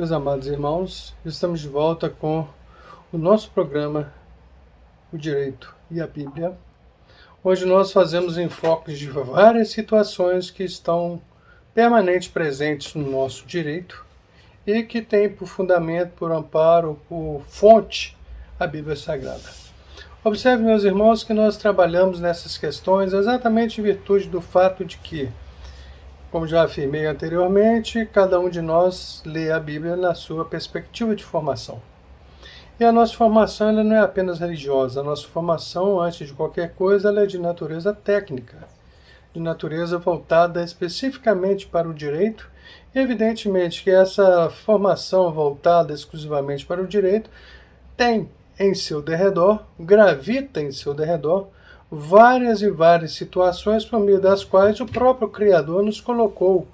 Meus amados irmãos, estamos de volta com o nosso programa O Direito e a Bíblia, onde nós fazemos enfoques de várias situações que estão permanentes presentes no nosso direito e que têm por fundamento, por amparo, por fonte a Bíblia Sagrada. Observe, meus irmãos, que nós trabalhamos nessas questões exatamente em virtude do fato de que, como já afirmei anteriormente, cada um de nós lê a Bíblia na sua perspectiva de formação. E a nossa formação ela não é apenas religiosa, a nossa formação, antes de qualquer coisa, ela é de natureza técnica, de natureza voltada especificamente para o direito. E evidentemente que essa formação voltada exclusivamente para o direito tem em seu derredor, gravita em seu derredor, várias e várias situações por meio das quais o próprio Criador nos colocou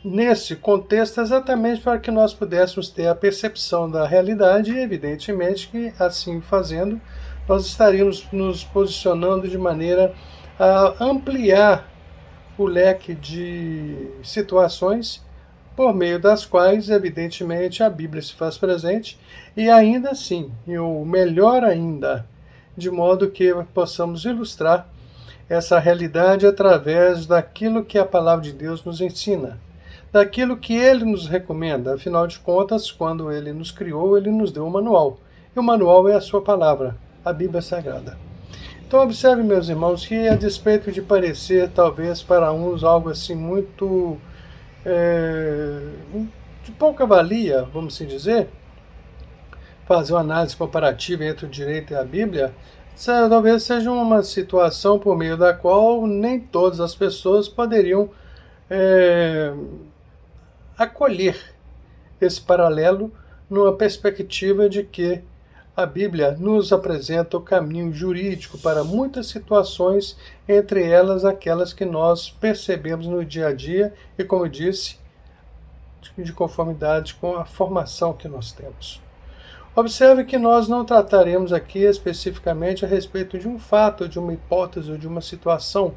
nesse contexto exatamente para que nós pudéssemos ter a percepção da realidade e evidentemente que assim fazendo nós estaríamos nos posicionando de maneira a ampliar o leque de situações por meio das quais evidentemente a Bíblia se faz presente e ainda assim, e o melhor ainda, de modo que possamos ilustrar essa realidade através daquilo que a palavra de Deus nos ensina, daquilo que Ele nos recomenda. Afinal de contas, quando Ele nos criou, Ele nos deu um manual. E o manual é a sua palavra, a Bíblia Sagrada. Então observe, meus irmãos, que a despeito de parecer, talvez para uns, algo assim muito de pouca valia, vamos assim dizer, fazer uma análise comparativa entre o direito e a Bíblia, talvez seja uma situação por meio da qual nem todas as pessoas poderiam acolher esse paralelo numa perspectiva de que a Bíblia nos apresenta o caminho jurídico para muitas situações, entre elas aquelas que nós percebemos no dia a dia e, como eu disse, de conformidade com a formação que nós temos. Observe que nós não trataremos aqui especificamente a respeito de um fato, de uma hipótese ou de uma situação,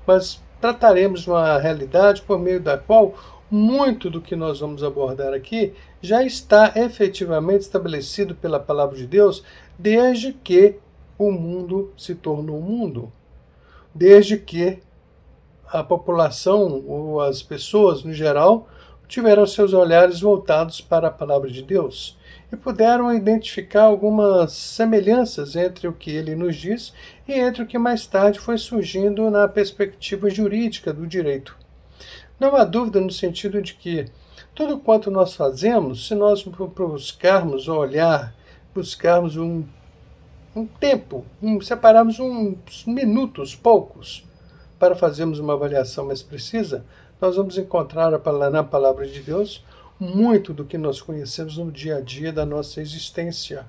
mas trataremos de uma realidade por meio da qual muito do que nós vamos abordar aqui já está efetivamente estabelecido pela palavra de Deus desde que o mundo se tornou mundo, desde que a população ou as pessoas no geral tiveram seus olhares voltados para a palavra de Deus e puderam identificar algumas semelhanças entre o que ele nos diz e entre o que mais tarde foi surgindo na perspectiva jurídica do direito. Não há dúvida no sentido de que tudo quanto nós fazemos, se nós buscarmos olhar, buscarmos um tempo, separarmos uns minutos, poucos, para fazermos uma avaliação mais precisa, nós vamos encontrar na palavra de Deus muito do que nós conhecemos no dia a dia da nossa existência,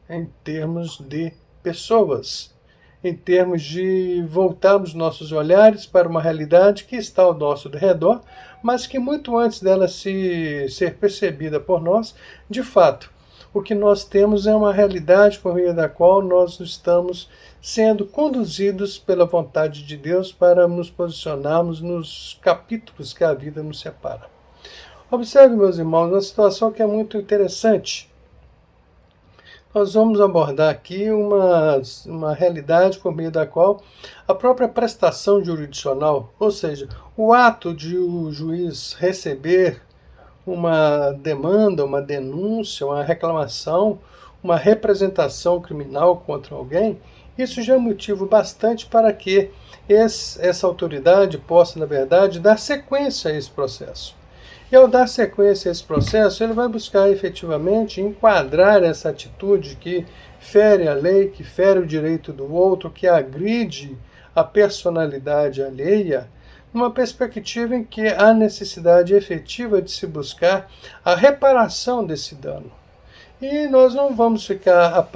em termos de pessoas, em termos de voltarmos nossos olhares para uma realidade que está ao nosso redor, mas que muito antes dela ser percebida por nós, de fato, o que nós temos é uma realidade por meio da qual nós estamos sendo conduzidos pela vontade de Deus para nos posicionarmos nos capítulos que a vida nos separa. Observe, meus irmãos, uma situação que é muito interessante. Nós vamos abordar aqui uma realidade por meio da qual a própria prestação jurisdicional, ou seja, o ato de o juiz receber uma demanda, uma denúncia, uma reclamação, uma representação criminal contra alguém, isso já é motivo bastante para que essa autoridade possa, na verdade, dar sequência a esse processo. E ao dar sequência a esse processo, ele vai buscar efetivamente enquadrar essa atitude que fere a lei, que fere o direito do outro, que agride a personalidade alheia, numa perspectiva em que há necessidade efetiva de se buscar a reparação desse dano. E nós não vamos ficar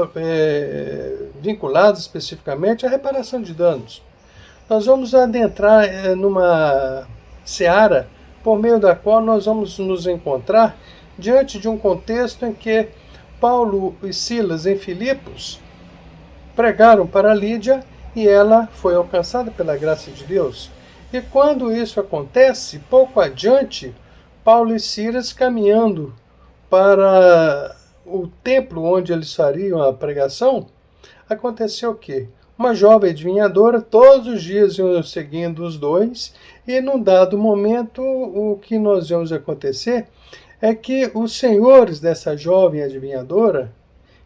vinculados especificamente à reparação de danos. Nós vamos adentrar numa seara por meio da qual nós vamos nos encontrar diante de um contexto em que Paulo e Silas, em Filipos, pregaram para Lídia e ela foi alcançada pela graça de Deus. E quando isso acontece, pouco adiante, Paulo e Silas caminhando para o templo onde eles fariam a pregação, aconteceu o quê? Uma jovem adivinhadora, todos os dias iam seguindo os dois, e num dado momento, o que nós vemos acontecer é que os senhores dessa jovem adivinhadora,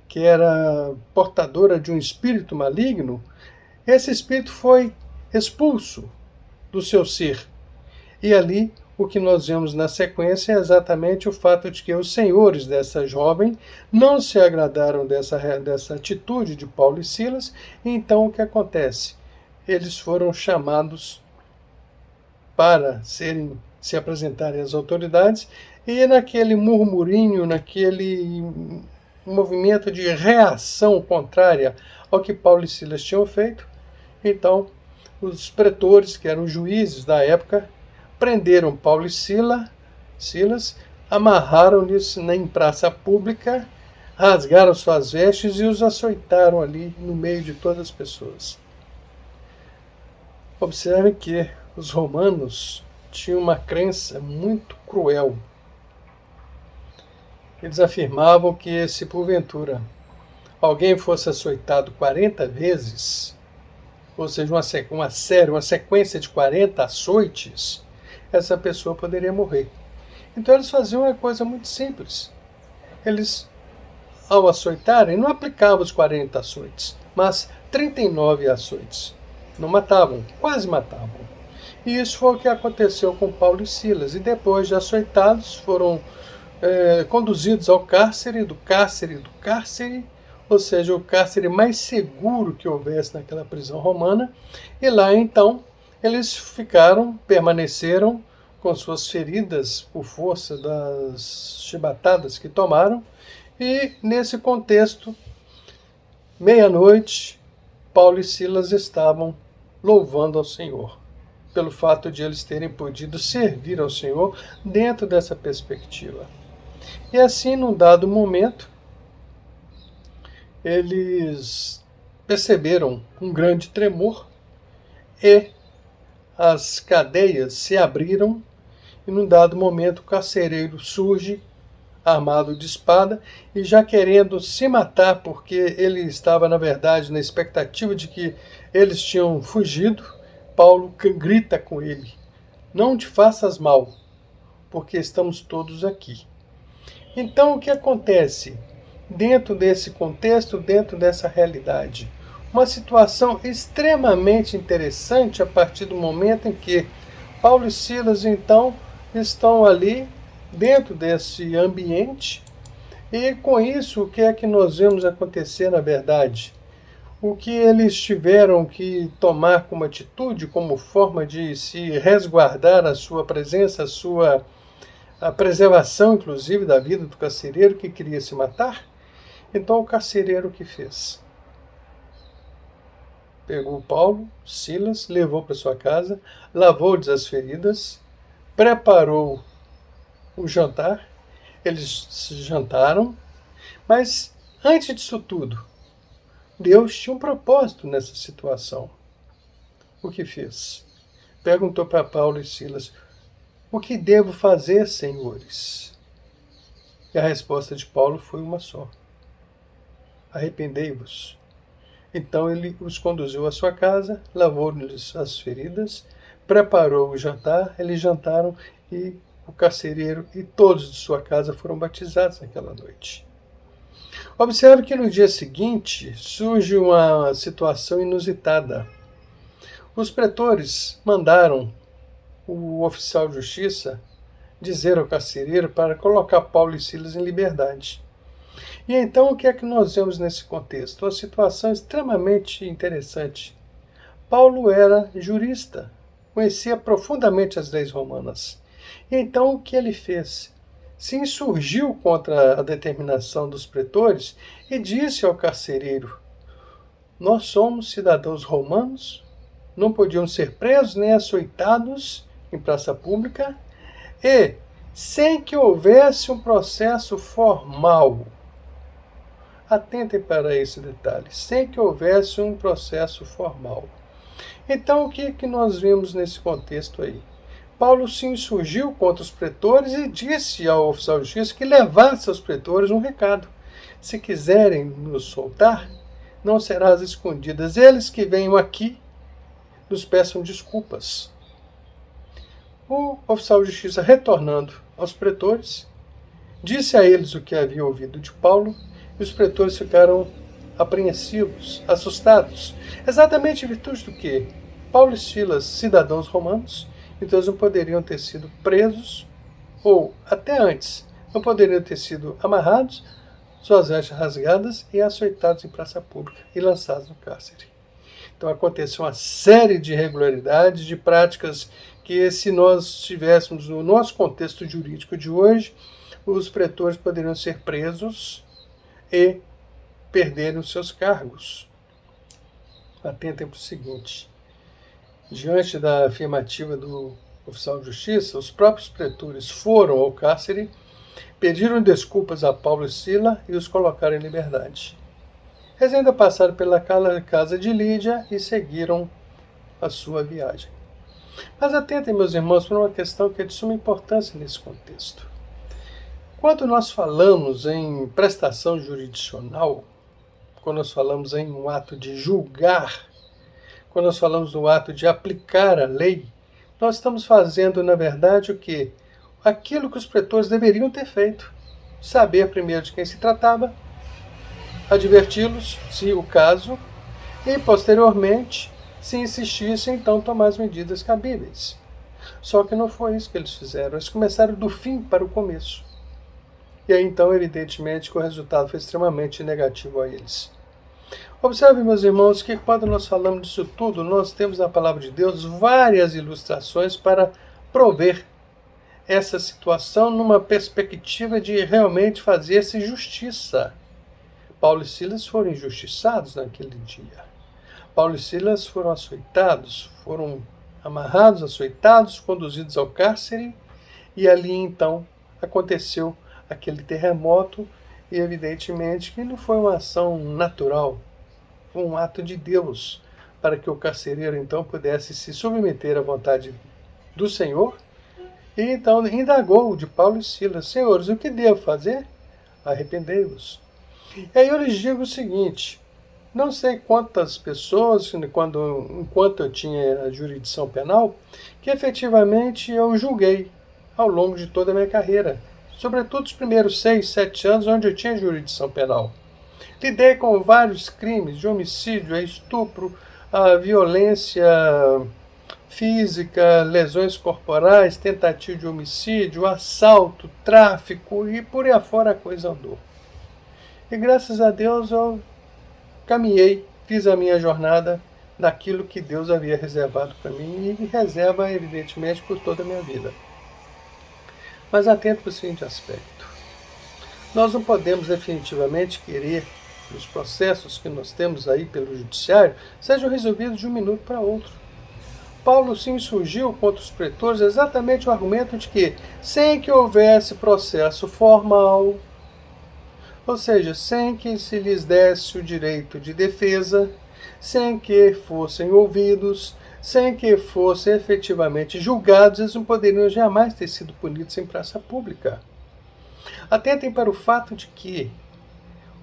que era portadora de um espírito maligno, esse espírito foi expulso do seu ser. E ali, o que nós vemos na sequência é exatamente o fato de que os senhores dessa jovem não se agradaram dessa atitude de Paulo e Silas, e então o que acontece? Eles foram chamados para se apresentarem às autoridades, e naquele murmurinho, naquele movimento de reação contrária ao que Paulo e Silas tinham feito, então os pretores, que eram juízes da época, prenderam Paulo e Silas, amarraram-lhes em praça pública, rasgaram suas vestes e os açoitaram ali no meio de todas as pessoas. Observe que os romanos tinham uma crença muito cruel. Eles afirmavam que se porventura alguém fosse açoitado 40 vezes, ou seja, uma sequência de 40 açoites, essa pessoa poderia morrer. Então eles faziam uma coisa muito simples. Eles, ao açoitarem, não aplicavam os 40 açoites, mas 39 açoites. Não matavam, quase matavam. E isso foi o que aconteceu com Paulo e Silas. E depois de açoitados, foram conduzidos ao cárcere, do cárcere, ou seja, o cárcere mais seguro que houvesse naquela prisão romana. E lá, então, eles permaneceram com suas feridas por força das chibatadas que tomaram. E, nesse contexto, meia-noite, Paulo e Silas estavam louvando ao Senhor, pelo fato de eles terem podido servir ao Senhor dentro dessa perspectiva. E assim, num dado momento, eles perceberam um grande tremor e as cadeias se abriram, e num dado momento o carcereiro surge, armado de espada, e já querendo se matar, porque ele estava, na verdade, na expectativa de que eles tinham fugido. Paulo grita com ele: não te faças mal, porque estamos todos aqui. Então o que acontece? Dentro desse contexto, dentro dessa realidade, uma situação extremamente interessante a partir do momento em que Paulo e Silas, então, estão ali dentro desse ambiente, e com isso, o que é que nós vemos acontecer na verdade? O que eles tiveram que tomar como atitude, como forma de se resguardar a sua presença, a preservação, inclusive, da vida do carcereiro que queria se matar? Então, o carcereiro o que fez? Pegou Paulo, Silas, levou para sua casa, lavou-lhes as feridas, preparou o jantar, eles jantaram, mas antes disso tudo, Deus tinha um propósito nessa situação. O que fez? Perguntou para Paulo e Silas: o que devo fazer, senhores? E a resposta de Paulo foi uma só: arrependei-vos. Então ele os conduziu à sua casa, lavou-lhes as feridas, preparou o jantar, eles jantaram, e o carcereiro e todos de sua casa foram batizados naquela noite. Observe que no dia seguinte surge uma situação inusitada. Os pretores mandaram o oficial de justiça dizer ao carcereiro para colocar Paulo e Silas em liberdade. E então o que é que nós vemos nesse contexto? Uma situação extremamente interessante. Paulo era jurista, conhecia profundamente as leis romanas. E então o que ele fez? Se insurgiu contra a determinação dos pretores e disse ao carcereiro: nós somos cidadãos romanos, não podiam ser presos nem açoitados em praça pública, e sem que houvesse um processo formal. Atentem para esse detalhe: sem que houvesse um processo formal. Então, o que nós vemos nesse contexto aí? Paulo se insurgiu contra os pretores e disse ao oficial de justiça que levasse aos pretores um recado: se quiserem nos soltar, não serás escondidas. Eles que venham aqui nos peçam desculpas. O oficial de justiça, retornando aos pretores, disse a eles o que havia ouvido de Paulo, e os pretores ficaram apreensivos, assustados, exatamente em virtude do que Paulo e Silas, cidadãos romanos, então eles não poderiam ter sido presos, ou até antes, não poderiam ter sido amarrados, suas vestes rasgadas e açoitados em praça pública e lançados no cárcere. Então aconteceu uma série de irregularidades, de práticas que, se nós estivéssemos no nosso contexto jurídico de hoje, os pretores poderiam ser presos e perderem os seus cargos. Atentem para o seguinte: diante da afirmativa do oficial de justiça, os próprios pretores foram ao cárcere, pediram desculpas a Paulo e Sila e os colocaram em liberdade. Eles ainda passaram pela casa de Lídia e seguiram a sua viagem. Mas atentem, meus irmãos, para uma questão que é de suma importância nesse contexto. Quando nós falamos em prestação jurisdicional, quando nós falamos em um ato de julgar, quando nós falamos do ato de aplicar a lei, nós estamos fazendo, na verdade, o quê? Aquilo que os pretores deveriam ter feito. Saber primeiro de quem se tratava, adverti-los, se o caso, e posteriormente, se insistisse, então tomar as medidas cabíveis. Só que não foi isso que eles fizeram. Eles começaram do fim para o começo. E aí, então, evidentemente, que o resultado foi extremamente negativo a eles. Observe, meus irmãos, que quando nós falamos disso tudo, nós temos na palavra de Deus várias ilustrações para prover essa situação numa perspectiva de realmente fazer-se justiça. Paulo e Silas foram injustiçados naquele dia. Paulo e Silas foram açoitados, foram amarrados, açoitados, conduzidos ao cárcere, e ali então aconteceu aquele terremoto, e evidentemente que não foi uma ação natural, foi um ato de Deus, para que o carcereiro então pudesse se submeter à vontade do Senhor, e então indagou de Paulo e Silas: senhores, o que devo fazer? Arrependei-vos. E aí eu lhes digo o seguinte: não sei quantas pessoas, enquanto eu tinha a jurisdição penal, que efetivamente eu julguei ao longo de toda a minha carreira, sobretudo os primeiros 6, 7 anos, onde eu tinha jurisdição penal. Lidei com vários crimes, de homicídio, a estupro, a violência física, lesões corporais, tentativa de homicídio, assalto, tráfico e por aí afora a coisa andou. E graças a Deus eu caminhei, fiz a minha jornada naquilo que Deus havia reservado para mim e reserva, evidentemente, por toda a minha vida. Mas atento para o seguinte aspecto: nós não podemos definitivamente querer que os processos que nós temos aí pelo judiciário sejam resolvidos de um minuto para outro. Paulo se insurgiu contra os pretores exatamente o argumento de que, sem que houvesse processo formal, ou seja, sem que se lhes desse o direito de defesa, sem que fossem ouvidos, sem que fossem efetivamente julgados, eles não poderiam jamais ter sido punidos em praça pública. Atentem para o fato de que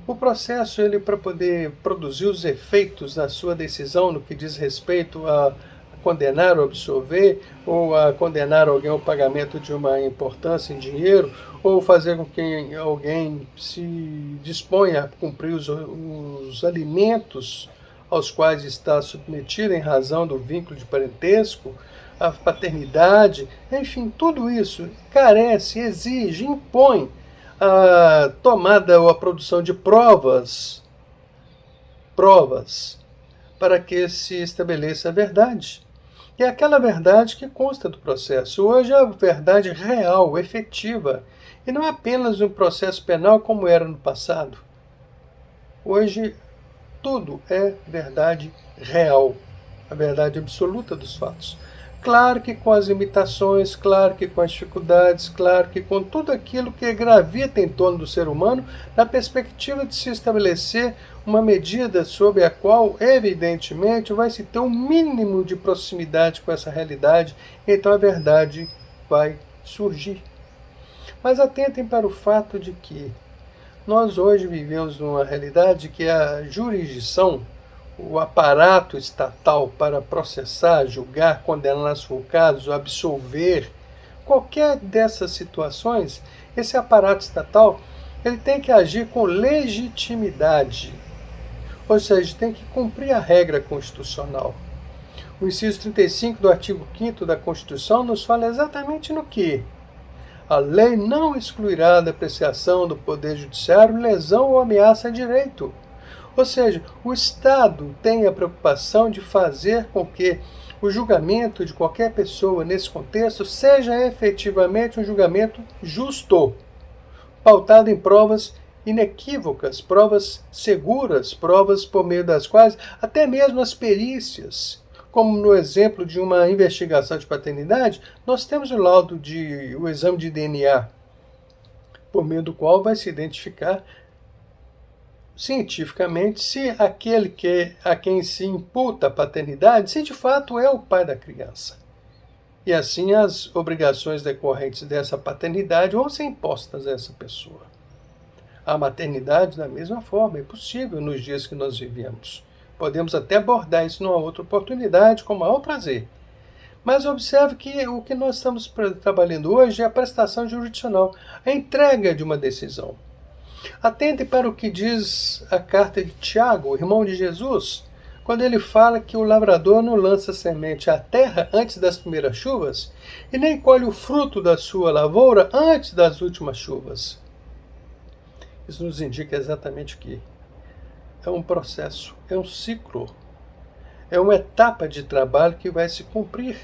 o processo, ele, para poder produzir os efeitos da sua decisão no que diz respeito a condenar ou absolver, ou a condenar alguém ao pagamento de uma importância em dinheiro, ou fazer com que alguém se disponha a cumprir os alimentos aos quais está submetido em razão do vínculo de parentesco, a paternidade, enfim, tudo isso carece, exige, impõe a tomada ou a produção de provas para que se estabeleça a verdade. E é aquela verdade que consta do processo. Hoje é a verdade real, efetiva, e não é apenas um processo penal como era no passado. Hoje tudo é verdade real, a verdade absoluta dos fatos. Claro que com as limitações, claro que com as dificuldades, claro que com tudo aquilo que gravita em torno do ser humano, na perspectiva de se estabelecer uma medida sobre a qual, evidentemente, vai se ter um mínimo de proximidade com essa realidade, então a verdade vai surgir. Mas atentem para o fato de que nós hoje vivemos numa realidade que a jurisdição, o aparato estatal para processar, julgar, condenar se for o caso, absolver, qualquer dessas situações, esse aparato estatal ele tem que agir com legitimidade, ou seja, tem que cumprir a regra constitucional. O inciso 35 do artigo 5º da Constituição nos fala exatamente no que a lei não excluirá da apreciação do Poder Judiciário lesão ou ameaça a direito. Ou seja, o Estado tem a preocupação de fazer com que o julgamento de qualquer pessoa nesse contexto seja efetivamente um julgamento justo, pautado em provas inequívocas, provas seguras, provas por meio das quais até mesmo as perícias, como no exemplo de uma investigação de paternidade, nós temos o laudo o exame de DNA, por meio do qual vai se identificar cientificamente se aquele a quem se imputa a paternidade, se de fato é o pai da criança. E assim as obrigações decorrentes dessa paternidade vão ser impostas a essa pessoa. A maternidade, da mesma forma, é possível nos dias que nós vivemos. Podemos até abordar isso numa outra oportunidade, com o maior prazer. Mas observe que o que nós estamos trabalhando hoje é a prestação jurisdicional, a entrega de uma decisão. Atente para o que diz a carta de Tiago, irmão de Jesus, quando ele fala que o lavrador não lança semente à terra antes das primeiras chuvas e nem colhe o fruto da sua lavoura antes das últimas chuvas. Isso nos indica exatamente o que é um processo, é um ciclo, é uma etapa de trabalho que vai se cumprir.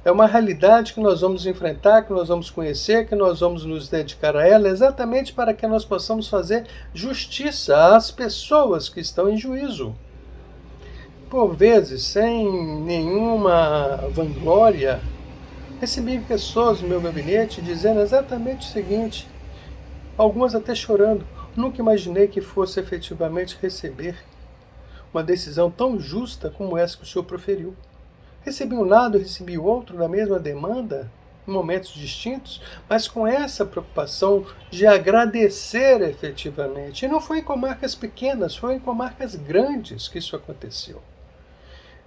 É uma realidade que nós vamos enfrentar, que nós vamos conhecer, que nós vamos nos dedicar a ela, exatamente para que nós possamos fazer justiça às pessoas que estão em juízo. Por vezes, sem nenhuma vanglória, recebi pessoas no meu gabinete dizendo exatamente o seguinte, algumas até chorando: nunca imaginei que fosse efetivamente receber uma decisão tão justa como essa que o senhor proferiu. Recebi um lado, recebi o outro da mesma demanda, em momentos distintos, mas com essa preocupação de agradecer efetivamente. E não foi em comarcas pequenas, foi em comarcas grandes que isso aconteceu.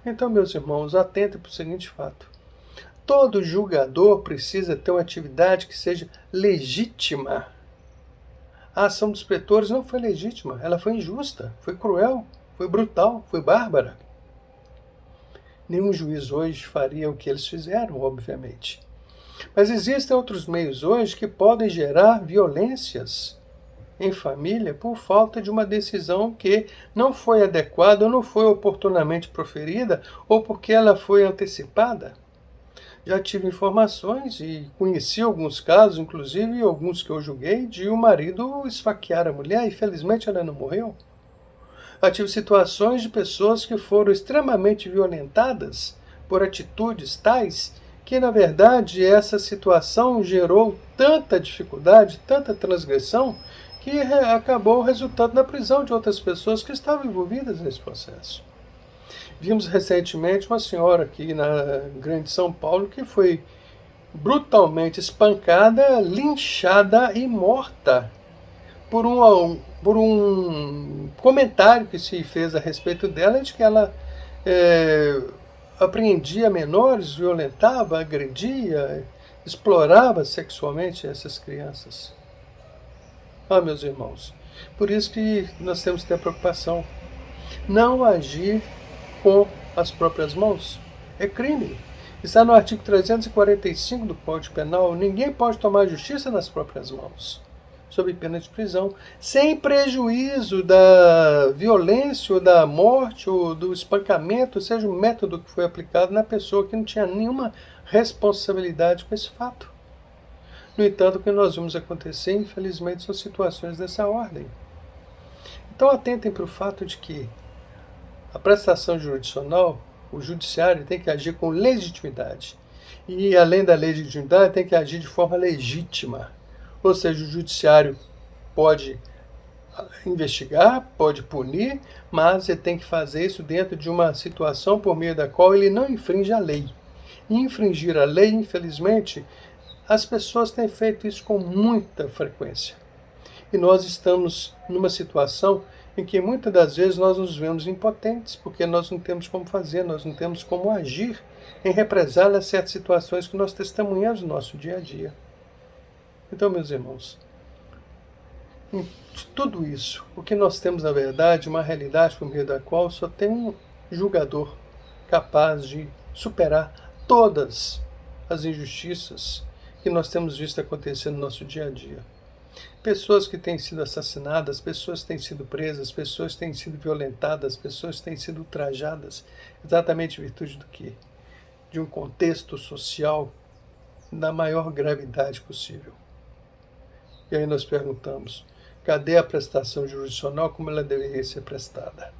Então, meus irmãos, atentem para o seguinte fato. Todo julgador precisa ter uma atividade que seja legítima. A ação dos pretores não foi legítima, ela foi injusta, foi cruel, foi brutal, foi bárbara. Nenhum juiz hoje faria o que eles fizeram, obviamente. Mas existem outros meios hoje que podem gerar violências em família por falta de uma decisão que não foi adequada ou não foi oportunamente proferida ou porque ela foi antecipada. Já tive informações e conheci alguns casos, inclusive alguns que eu julguei, de o marido esfaquear a mulher e felizmente ela não morreu. Eu tive situações de pessoas que foram extremamente violentadas por atitudes tais que, na verdade, essa situação gerou tanta dificuldade, tanta transgressão, que acabou resultando na prisão de outras pessoas que estavam envolvidas nesse processo. Vimos recentemente uma senhora aqui na Grande São Paulo que foi brutalmente espancada, linchada e morta por um comentário que se fez a respeito dela, de que ela apreendia menores, violentava, agredia, explorava sexualmente essas crianças. Ah, meus irmãos, por isso que nós temos que ter preocupação. Não agir com as próprias mãos é crime. Está no artigo 345 do Código Penal, ninguém pode tomar justiça nas próprias mãos, sob pena de prisão, sem prejuízo da violência, ou da morte, ou do espancamento, seja o método que foi aplicado na pessoa que não tinha nenhuma responsabilidade com esse fato. No entanto, o que nós vimos acontecer, infelizmente, são situações dessa ordem. Então, atentem para o fato de que a prestação jurisdicional, o judiciário tem que agir com legitimidade. E além da legitimidade, tem que agir de forma legítima. Ou seja, o judiciário pode investigar, pode punir, mas ele tem que fazer isso dentro de uma situação por meio da qual ele não infringe a lei. E infringir a lei, infelizmente, as pessoas têm feito isso com muita frequência. E nós estamos numa situação em que muitas das vezes nós nos vemos impotentes, porque nós não temos como fazer, nós não temos como agir em represália a certas situações que nós testemunhamos no nosso dia a dia. Então, meus irmãos, de tudo isso, o que nós temos na verdade, uma realidade por meio da qual só tem um julgador capaz de superar todas as injustiças que nós temos visto acontecer no nosso dia a dia. Pessoas que têm sido assassinadas, pessoas que têm sido presas, pessoas que têm sido violentadas, pessoas que têm sido ultrajadas, exatamente em virtude do quê? De um contexto social da maior gravidade possível. E aí nós perguntamos, cadê a prestação jurisdicional como ela deveria ser prestada?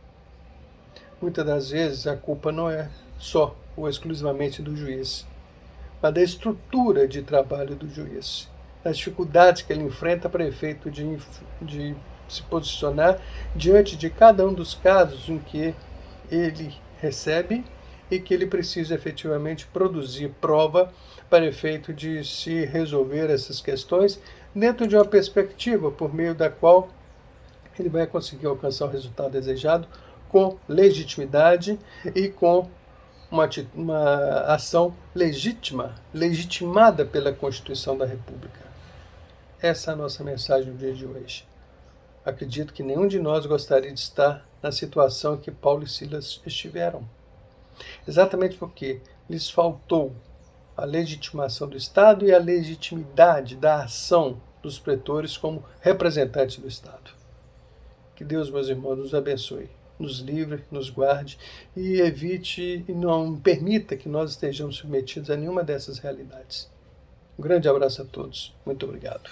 Muitas das vezes a culpa não é só ou exclusivamente do juiz, mas da estrutura de trabalho do juiz, das dificuldades que ele enfrenta para efeito de se posicionar diante de cada um dos casos em que ele recebe e que ele precisa efetivamente produzir prova para efeito de se resolver essas questões dentro de uma perspectiva por meio da qual ele vai conseguir alcançar o resultado desejado com legitimidade e com uma ação legítima, legitimada pela Constituição da República. Essa é a nossa mensagem no dia de hoje. Acredito que nenhum de nós gostaria de estar na situação que Paulo e Silas estiveram. Exatamente porque lhes faltou a legitimação do Estado e a legitimidade da ação dos pretores como representantes do Estado. Que Deus, meus irmãos, nos abençoe, nos livre, nos guarde e evite e não permita que nós estejamos submetidos a nenhuma dessas realidades. Um grande abraço a todos. Muito obrigado.